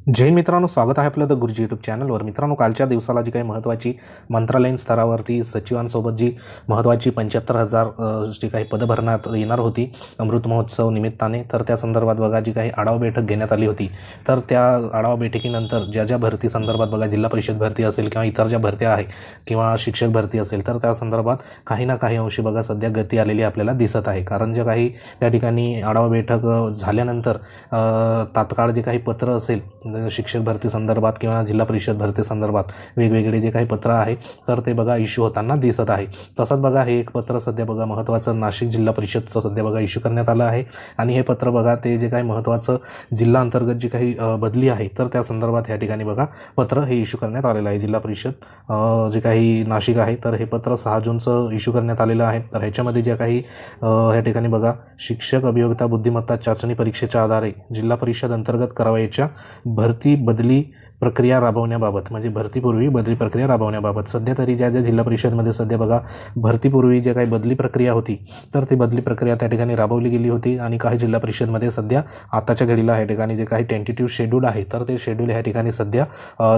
जय मित्रांनो, स्वागत आहे आपलं द गुरुजी यूट्यूब चॅनलवर। मित्रांनो, कालच्या दिवसाला जी काही महत्त्वाची मंत्रालयीन स्तरावरती सचिवांसोबत जी महत्त्वाची 75,000 जी काही पदं भरण्यात येणार होती अमृत महोत्सव निमित्ताने, तर त्या संदर्भात बघा जी काही आढावा बैठक घेण्यात आली होती। तर त्या आढावा बैठकीनंतर ज्या भरती संदर्भात बघा जिल्हा परिषद भरती असेल किंवा इतर ज्या भरत्या आहे किंवा शिक्षक भरती असेल, तर त्या संदर्भात काही ना काही अंशी बघा सध्या गती आलेली आपल्याला दिसत आहे। कारण जे काही त्या ठिकाणी आढावा बैठक झाल्यानंतर तात्काळ जे काही पत्र असेल शिक्षक भरती संदर्भात किंवा जिल्हा परिषद भरती संदर्भात वेगवेगळे जे काही पत्र आहे तर ते बघा इश्यू होताना दिसत आहे। तसंच बघा हे एक पत्र सध्या बघा महत्त्वाचं नाशिक जिल्हा परिषदचं सध्या बघा इश्यू करण्यात आलं आहे। आणि हे पत्र बघा ते जे काही महत्त्वाचं जिल्हा अंतर्गत जी काही बदली आहे तर त्या संदर्भात या ठिकाणी बघा पत्र हे इश्यू करण्यात आलेलं आहे। जिल्हा परिषद जे काही नाशिक आहे तर हे पत्र 6 जूनचं इश्यू करण्यात आलेलं आहे। तर ह्याच्यामध्ये जे काही या ठिकाणी बघा शिक्षक अभियोगिता बुद्धिमत्ता चाचणी परीक्षेच्या आधारे जिल्हा परिषद अंतर्गत करावयाच्या भरती बदली प्रक्रिया राबवण्याबाबत, म्हणजे भरतीपूर्वी बदली प्रक्रिया राबवण्याबाबत सध्या तरी ज्या जिल्हा परिषदमध्ये सध्या बघा भरतीपूर्वी जे काही बदली प्रक्रिया होती तर ती बदली प्रक्रिया त्या ठिकाणी राबवली गेली होती। आणि काही जिल्हा परिषदमध्ये सध्या आताच्या घडीला या ठिकाणी जे काही टेंटेटिव्ह शेड्यूल आहे तर ते शेड्यूल या ठिकाणी सध्या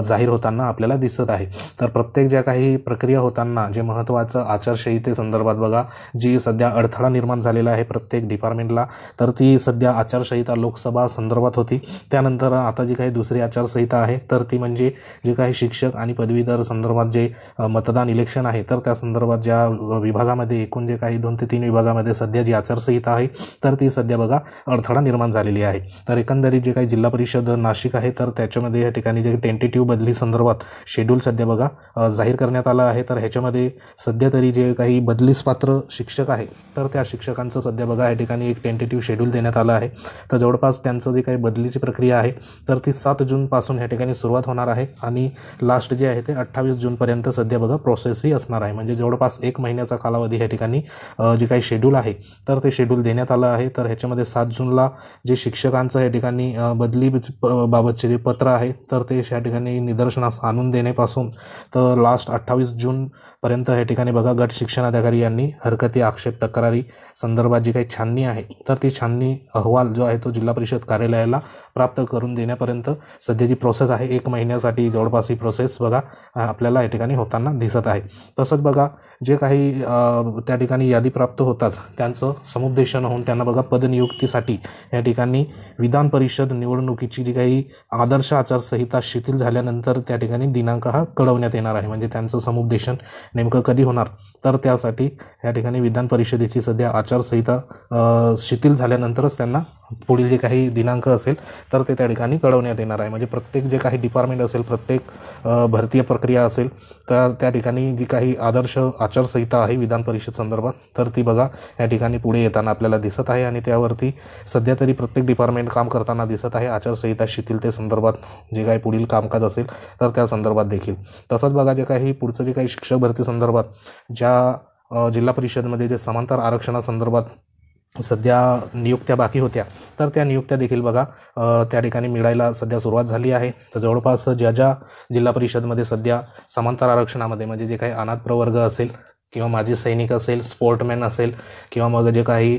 जाहीर होताना आपल्याला दिसत आहे। तर प्रत्येक ज्या काही प्रक्रिया होताना जे महत्त्वाचं आचारसंहितेसंदर्भात बघा जी सध्या अडथळा निर्माण झालेला आहे प्रत्येक डिपार्टमेंटला, तर ती सध्या आचारसंहिता लोकसभा संदर्भात होती। त्यानंतर आता जी काही दुसरी आचारसंहिता आहे तर ती म्हणजे जे काही शिक्षक आणि पदवीधर संदर्भात जे मतदान इलेक्शन आहे तर त्या संदर्भात ज्या विभागामध्ये एकूण जे काही 2 ते 3 विभागामध्ये सध्या जी आचारसंहिता आहे तर ती सध्या बघा अडथळा निर्माण झालेली आहे। तर एकंदरीत जे काही जिल्हा परिषद नाशिक आहे तर त्याच्यामध्ये या ठिकाणी जे टेंटेटिव्ह बदली संदर्भात शेड्यूल सध्या बघा जाहीर करण्यात आलं आहे। तर ह्याच्यामध्ये सध्या तरी जे काही बदलीस पात्र शिक्षक आहे तर त्या शिक्षकांचं सध्या बघा या ठिकाणी एक टेंटेटिव्ह शेड्यूल देण्यात आलं आहे। तर जवळपास त्यांचं जे काही बदलीची प्रक्रिया आहे तर ती 7 जूनपासून या ठिकाणी सुरुवात होणार आहे आणि लास्ट जे आहे ते 28 जूनपर्यंत सध्या बघा प्रोसेसही असणार आहे। म्हणजे जवळपास 1 महिन्याचा कालावधी या ठिकाणी जे काही शेड्यूल आहे तर ते शेड्यूल देण्यात आलं आहे। तर ह्याच्यामध्ये 7 जूनला जे शिक्षकांचं या ठिकाणी बदली बाबतचे जे पत्र आहे तर ते या ठिकाणी निदर्शनास आणून देण्यापासून तर लास्ट 28 जूनपर्यंत या ठिकाणी बघा गट शिक्षणाधिकारी यांनी हरकती आक्षेप तक्रारी संदर्भात जी काही छाननी आहे तर ती छाननी अहवाल जो आहे तो जिल्हा परिषद कार्यालयाला प्राप्त करून देण्यापर्यंत सध्या जी प्रोसेस आहे 1 महिन्यासाठी जवळपास ही प्रोसेस बघा आपल्याला या ठिकाणी होताना दिसत आहे। तसंच बघा जे काही त्या ठिकाणी यादी प्राप्त होताच त्यांचं समुपदेशन होऊन त्यांना बघा पदनियुक्तीसाठी या ठिकाणी विधान परिषद निवडणुकीची जी काही आदर्श आचारसंहिता शिथिल झाल्यानंतर त्या ठिकाणी दिनांक हा कळवण्यात येणार आहे। म्हणजे त्यांचं समुपदेशन नेमकं कधी होणार तर त्यासाठी या ठिकाणी विधान परिषदेची सध्या आचारसंहिता शिथिल झाल्यानंतरच त्यांना पुढील जे काही दिनांक असेल तर ते त्या ठिकाणी कळवण्यात येणार आहे। म्हणजे प्रत्येक जे काही डिपार्टमेंट असेल प्रत्येक भरतीय प्रक्रिया असेल तर त्या ठिकाणी जी काही आदर्श आचारसंहिता आहे विधान परिषद संदर्भात तर ती बघा या ठिकाणी पुढे येताना आपल्याला दिसत आहे। आणि त्यावरती सध्या तरी प्रत्येक डिपार्टमेंट काम करताना दिसत आहे आचारसंहिता शिथिलते संदर्भात जे काही पुढील कामकाज असेल तर त्या संदर्भात देखील। तसंच बघा जे काही पुढचं जे काही शिक्षक भरती संदर्भात ज्या जिल्हा परिषदमध्ये जे समांतर आरक्षणासंदर्भात सध्या नियुक्त्या बाकी होत्या तर त्या नियुक्त्या देखील बघा त्या ठिकाणी मिळायला सध्या सुरुवात झाली आहे। तर जवळपास ज्या जिल्हा परिषदमध्ये सध्या समांतर आरक्षणामध्ये म्हणजे जे काही अनाथ प्रवर्ग असेल किंवा माजी सैनिक असेल, स्पोर्टमॅन असेल किंवा मग जे काही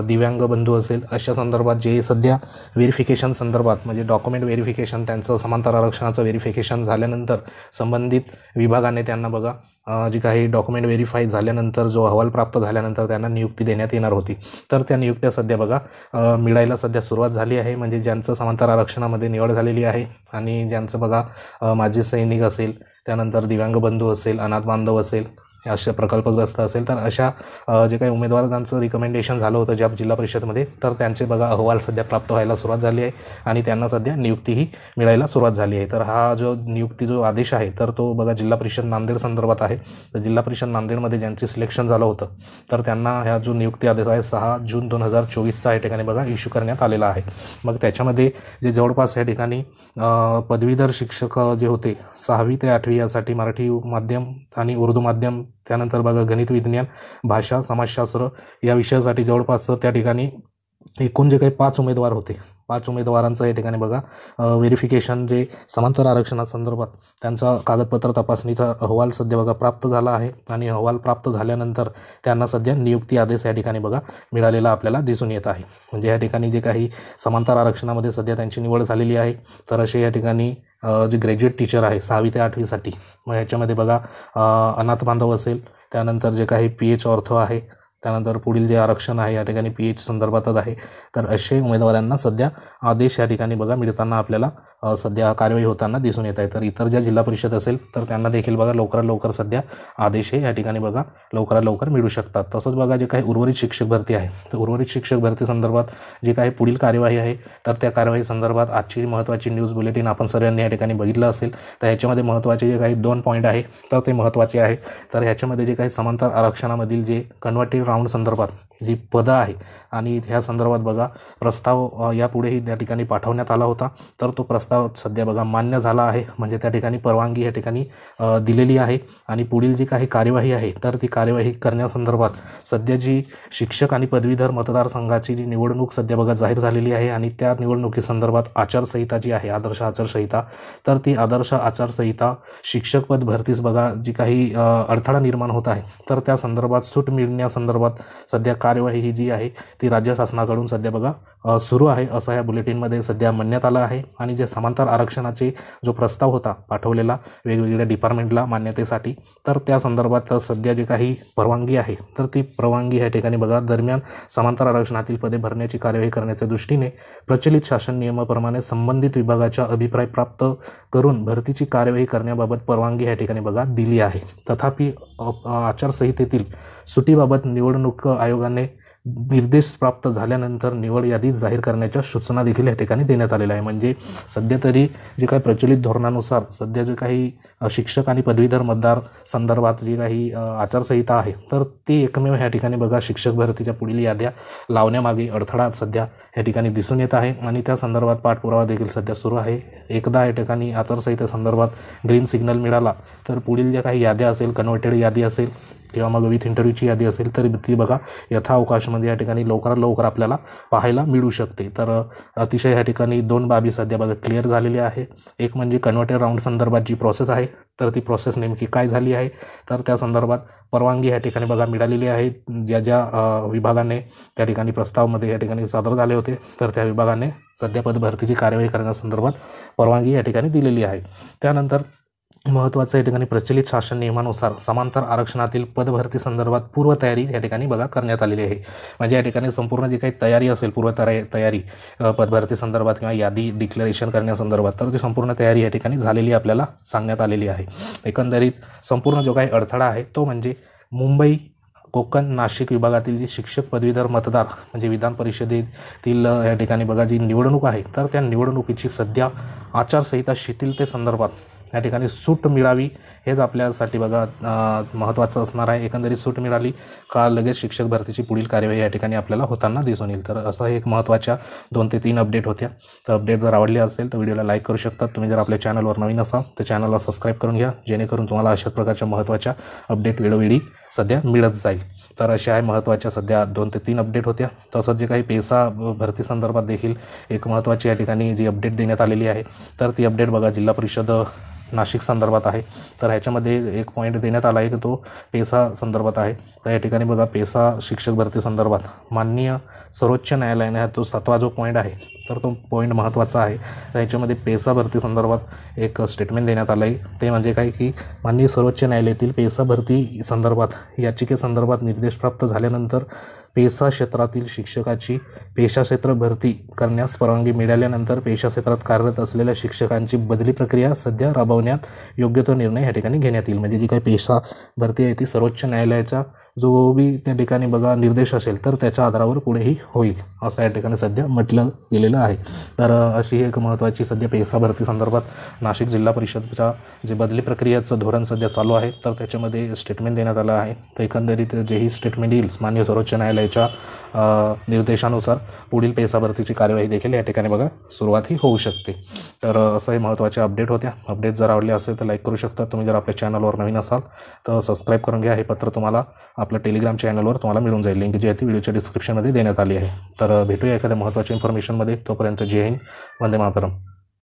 दिव्यांग बंधू असेल अशा संदर्भात जे सध्या व्हेरिफिकेशन संदर्भात म्हणजे डॉक्युमेंट व्हेरिफिकेशन त्यांचं समांतर आरक्षणाचं व्हेरिफिकेशन झाल्यानंतर संबंधित विभागाने त्यांना बघा जी काही डॉक्युमेंट व्हेरीफाय झाल्यानंतर जो अहवाल प्राप्त झाल्यानंतर त्यांना नियुक्ती देण्यात येणार होती तर त्या नियुक्त्या सध्या बघा मिळायला सध्या सुरुवात झाली आहे। म्हणजे ज्यांचं समांतर आरक्षणामध्ये निवड झालेली आहे आणि ज्यांचं बघा माजी सैनिक असेल, त्यानंतर दिव्यांग बंधू असेल, अनाथ बांधव असेल, अशा प्रकल्पग्रस्त असेल तर अशा जे काही उमेदवार ज्यांचं रिकमेंडेशन झालं होतं ज्या जिल्हा परिषदमध्ये तर त्यांचे बघा अहवाल सध्या प्राप्त व्हायला सुरुवात झाली आहे आणि त्यांना सध्या नियुक्तीही मिळायला सुरुवात झाली आहे। तर हा जो नियुक्ती जो आदेश आहे तर तो बघा जिल्हा परिषद नांदेड संदर्भात आहे। तर जिल्हा परिषद नांदेडमध्ये ज्यांचे सिलेक्शन झालं होतं तर त्यांना ह्या जो नियुक्ती आदेश आहे 6 जून 2024चा या ठिकाणी बघा इश्यू करण्यात आलेला आहे। मग त्याच्यामध्ये जे जवळपास या ठिकाणी पदवीधर शिक्षक जे होते 6वी ते 8वी यासाठी मराठी माध्यम आणि उर्दू माध्यम, त्यानंतर बघा गणित विज्ञान भाषा समाजशास्त्र या विषयासाठी जवळपास त्या ठिकाणी एकूण जे काही 5 उमेदवार होते 5 उमेदवारांचं या ठिकाणी बघा व्हेरिफिकेशन जे समांतर आरक्षणासंदर्भात त्यांचा कागदपत्र तपासणीचा अहवाल सध्या बघा प्राप्त झाला आहे आणि अहवाल प्राप्त झाल्यानंतर त्यांना सध्या नियुक्ती आदेश या ठिकाणी बघा मिळालेला आपल्याला दिसून येत आहे। म्हणजे या ठिकाणी जे काही समांतर आरक्षणामध्ये सध्या त्यांची निवड झालेली आहे तर असे या ठिकाणी जे ग्रॅज्युएट टीचर आहे 6वी ते 8वीसाठी, मग ह्याच्यामध्ये बघा अनाथ बांधव असेल, त्यानंतर जे काही PH ऑर्थो आहे, त्यानंतर पुढील जे आरक्षण आहे या ठिकाणी PH संदर्भातच आहे। तर असे उमेदवारांना सध्या आदेश या ठिकाणी बघा मिळताना आपल्याला सध्या कार्यवाही होताना दिसून येत आहे। तर इतर ज्या जिल्हा परिषद असेल तर त्यांना देखील बघा लवकरात लवकर सध्या आदेश हे या ठिकाणी बघा लवकरात लवकर मिळू शकतात। तसंच बघा जे काही उर्वरित शिक्षक भरती आहे तर उर्वरित शिक्षक भरती संदर्भात जे काही पुढील कार्यवाही आहे तर त्या कार्यवाही संदर्भात आजची महत्त्वाची न्यूज बुलेटिन आपण सर्वांनी या ठिकाणी बघितलं असेल। तर ह्याच्यामध्ये महत्त्वाचे जे काही 2 पॉईंट आहे तर ते महत्त्वाचे आहे। तर ह्याच्यामध्ये जे काही समांतर आरक्षणामधील जे कन्व्हर्टेड राऊंड संदर्भात जी पदं आहे आणि ह्या संदर्भात बघा प्रस्ताव यापुढेही त्या ठिकाणी पाठवण्यात आला होता, तर तो प्रस्ताव सध्या बघा मान्य झाला आहे। म्हणजे त्या ठिकाणी परवानगी या ठिकाणी दिलेली आहे आणि पुढील जी काही कार्यवाही आहे तर ती कार्यवाही करण्यासंदर्भात सध्या जी शिक्षक आणि पदवीधर मतदारसंघाची जी निवडणूक सध्या बघा जाहीर झालेली आहे आणि त्या निवडणुकीसंदर्भात आचारसंहिता जी आहे आदर्श आचारसंहिता, तर ती आदर्श आचारसंहिता शिक्षक पद भरतीस बघा जी काही अडथळा निर्माण होत आहे तर त्या संदर्भात सूट मिळण्यासंदर्भात सध्या कार्यवाही ही जी आहे ती राज्य शासनाकडून सध्या बघा सुरू आहे असं या बुलेटिनमध्ये सध्या म्हणण्यात आलं आहे। आणि जे समांतर आरक्षणाचे जो प्रस्ताव होता पाठवलेला वेगवेगळ्या डिपार्टमेंटला मान्यतेसाठी, तर त्या संदर्भात सध्या जे काही परवानगी आहे तर ती परवानगी या ठिकाणी बघा दरम्यान समांतर आरक्षणातील पदे भरण्याची कार्यवाही करण्याच्या दृष्टीने प्रचलित शासन नियमाप्रमाणे संबंधित विभागाचा अभिप्राय प्राप्त करून भरतीची कार्यवाही करण्याबाबत परवानगी या ठिकाणी बघा दिली आहे। तथापि आचारसंहितेतील सुटीबाबत निवडणूक आयोगाने निर्देश प्राप्त झाल्यानंतर निवड यादी जाहीर करण्याच्या सूचना देखील या ठिकाणी देण्यात आलेल्या आहे। म्हणजे सध्या तरी जे काही प्रचलित धोरणानुसार सध्या जे काही शिक्षक आणि पदवीधर मतदार संदर्भात जी काही आचारसंहिता आहे तर ती एकमेव या ठिकाणी बघा शिक्षक भरतीच्या पुढील याद्या लावण्यामागे अडथळा सध्या या ठिकाणी दिसून येत आहे आणि त्या संदर्भात पाठपुरावा देखील सध्या सुरू आहे। एकदा या ठिकाणी आचारसंहितेसंदर्भात ग्रीन सिग्नल मिळाला तर पुढील ज्या काही याद्या असेल, कन्व्हर्टेड यादी असेल किंवा मग विथ इंटरव्ह्यूची यादी असेल तर ती बघा यथाअवकाशमध्ये या ठिकाणी लवकरात लवकर आपल्याला पाहायला मिळू शकते। तर अतिशय या ठिकाणी 2 बाबी सध्या बघा क्लिअर झालेल्या आहे। एक म्हणजे कन्व्हर्टेड राऊंड संदर्भात जी प्रोसेस आहे तर ती प्रोसेस नेमकी काय झाली आहे तर त्या संदर्भात परवानगी या ठिकाणी बघा मिळालेली आहे। ज्या विभागाने त्या ठिकाणी प्रस्तावामध्ये या ठिकाणी सादर झाले होते तर त्या विभागाने सध्या पदभरतीची कार्यवाही करण्यासंदर्भात परवानगी या ठिकाणी दिलेली आहे। त्यानंतर महत्त्वाचं या ठिकाणी प्रचलित शासन नियमानुसार समांतर आरक्षणातील पदभरती संदर्भात पूर्वतयारी या ठिकाणी बघा करण्यात आलेली आहे। म्हणजे या ठिकाणी संपूर्ण जी काही तयारी असेल पूर्वतयारी पदभरती संदर्भात किंवा यादी डिक्लेरेशन करण्यासंदर्भात तर ती संपूर्ण तयारी या ठिकाणी झालेली आपल्याला सांगण्यात आलेली आहे। एकंदरीत संपूर्ण जो काही अडथळा आहे तो म्हणजे मुंबई, कोकण, नाशिक विभागातील जी शिक्षक पदवीधर मतदार म्हणजे विधान परिषदेतील या ठिकाणी बघा जी निवडणूक आहे तर त्या निवडणुकीची सध्या आचारसंहिता शिथिलतेसंदर्भात या ठिकाणी सूट मिळावी हेच आपल्यासाठी बघा महत्त्वाचं असणार आहे। एकंदरीत सूट मिळाली का लगेच शिक्षक भरतीची पुढील कार्यवाही या ठिकाणी आपल्याला होताना दिसून येईल। तर असं एक महत्त्वाच्या 2 ते 3 अपडेट होत्या। तर अपडेट जर आवडले असेल तर व्हिडिओला लाईक करू शकता। तुम्ही जर आपल्या चॅनलवर नवीन असाल तर चॅनलला सबस्क्राईब करून घ्या जेणेकरून तुम्हाला अशाच प्रकारच्या महत्त्वाच्या अपडेट वेळोवेळी सध्या मिळत जाईल। तर अशा आहे महत्त्वाच्या सध्या 2 ते 3 अपडेट होत्या। तसंच जे काही पेसा भरती संदर्भात देखील एक महत्त्वाची या ठिकाणी जी अपडेट देण्यात आलेली आहे तर ती अपडेट बघा जिल्हा परिषद नाशिक संदर्भात आहे। तर ह्याच्यामध्ये एक पॉईंट देण्यात आला आहे की तो पेसा संदर्भात आहे। तर या ठिकाणी बघा पेसा शिक्षक भरती संदर्भात माननीय सर्वोच्च न्यायालयाने हा तो 7वा जो पॉईंट आहे तर तो पॉईंट महत्त्वाचा आहे। तर ह्याच्यामध्ये पेसा भरती संदर्भात एक स्टेटमेंट देण्यात आलं आहे ते म्हणजे काय की माननीय सर्वोच्च न्यायालयातील पेसा भरती संदर्भात याचिकेसंदर्भात निर्देश प्राप्त झाल्यानंतर पेसा क्षेत्रातील शिक्षकाची पेशा क्षेत्र भरती करण्यास परवानगी मिळाल्यानंतर पेशा क्षेत्रात कार्यरत असलेल्या शिक्षकांची बदली प्रक्रिया सध्या राबवण्यात योग्य तो निर्णय या ठिकाणी घेण्यात येईल। म्हणजे जी काही पेशा भरती आहे ती सर्वोच्च न्यायालयाचा जो बी त्या ठिकाणी बघा निर्देश असेल तर त्याच्या आधारावर पुढेही होईल असं या ठिकाणी सध्या म्हटलं गेलेलं आहे। तर अशी एक महत्त्वाची सध्या पेसा भरती संदर्भात नाशिक जिल्हा परिषदच्या जे बदली प्रक्रियेचं धोरण सध्या चालू आहे तर त्याच्यामध्ये स्टेटमेंट देण्यात आलं आहे। तर एकंदरीत जेही स्टेटमेंट येईल माननीय सर्वोच्च न्यायालयाच्या निर्देशानुसार पुढील पेसा भरतीची कार्यवाही देखील या ठिकाणी बघा सुरुवातही होऊ शकते। तर असंही महत्त्वाचे अपडेट होत्या। अपडेट जर आवडले असेल तर लाईक करू शकता। तुम्ही जर आपल्या चॅनलवर नवीन असाल तर सबस्क्राईब करून घ्या। हे पत्र तुम्हाला आपल्या टेलिग्राम चॅनलवर तुम्हाला मिळून जाईल। लिंक जी आहे ती व्हिडिओच्या डिस्क्रिप्शनमध्ये देण्यात आली आहे। तर भेटूया एखाद्या महत्त्वाच्या इन्फॉर्मेशनमध्ये। तोपर्यंत जय हिंद, वंदे मातरम.